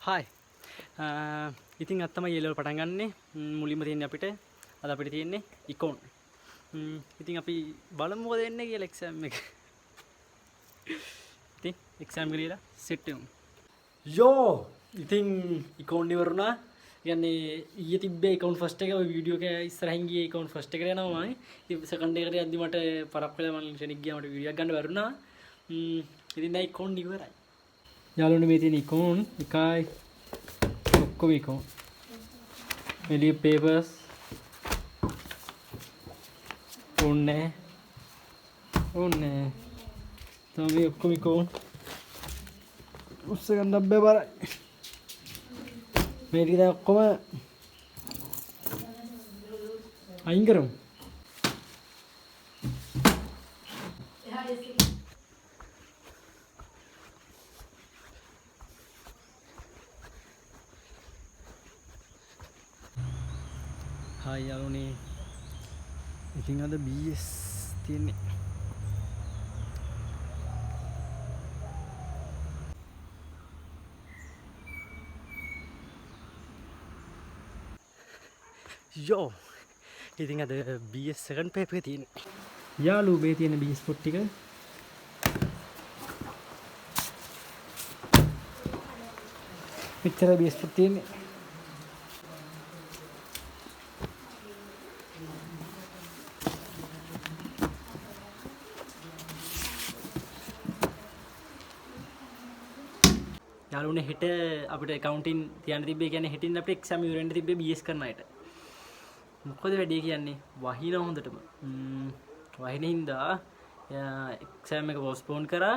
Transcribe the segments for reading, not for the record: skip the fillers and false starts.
hi ඉතින් අත්තම යෙලවල පටන් ගන්නේ මුලින්ම තියෙන්නේ අපිට අද අපිට තියෙන්නේ ඉකෝන් ඉතින් අපි බලමු මොකද වෙන්නේ කියලා එක්සෑම් එක ඉතින් එක්සෑම් එක ලියලා සෙට් වෙමු යෝ ඉතින් ඉකෝන් ඉවරුණා කියන්නේ ඊයේ තිබ්බේ account first එක ඔය වීඩියෝ එක ඉස්සරහින් ගියේ account first එකට යනවා මම ඉතින් second එකට යද්දි මට පරක් වෙලා මම ෂෙනික් ගියා මට වීඩියෝ එකක් ගන්න බැරුණා ඉතින් දැන් account ඉවරයි යාළුවනේ මේ තියෙන account එකයි ඔක්කොම account මෙලි papers ඕනේ තමයි ඔක්කොම account උස්ස ගන්න බෑ බරයි මේ ටික දැන් ඔක්කොම අයින් කරමු හායි යාළුවනේ ඉතින් අද BS තියෙන්නේ යෝ ඉතින් අද BS second paper එක තියෙන්නේ යාළුවෝ මේ තියෙන BS පොත් ටික මෙච්චර BS පොත් තියෙන්නේ යාළුවනේ හෙට අපිට accounting තියන්න තිබ්බේ කියන්නේ හෙටින් අපිට exam ඉවර වෙන්න තිබ්බේ BS කරන අයට මොකද වැඩි කියන්නේ වහින හොඳටම වහින හින්දා exam එක postpone කරා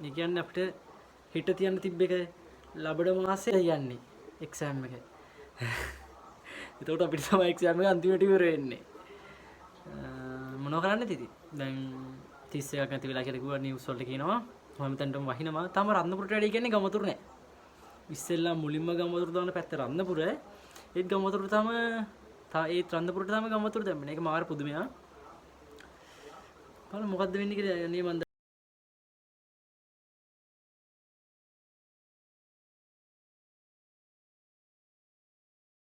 ඒ කියන්නේ අපිට හෙට තියන්න තිබ්බ එක ලබඩ මාසේ යන්නේ exam එක එතකොට අපිට තමයි exam එක අන්තිමට ඉවර වෙන්නේ මොනව කරන්නද ඉතින් දැන් 31ක් නැති වෙලා කියලා කිව්වා නිවුස් වලට කියනවා මම මෙතනටම වහිනවා තාම රත්නපුරට වැඩි කියන්නේ ගමතුරු නෑ ඉස්සෙල්ලා මුලින්ම ගමතුරු දාන පැත්ත රත්නපුර ඒත් ගමතුරු තම ඒත් රත්නපුරට තම ගමතුරු දැම්මනේ ඒක මාර පුදුමයක් බලමු මොකද්ද වෙන්නේ කියලා නේ මන්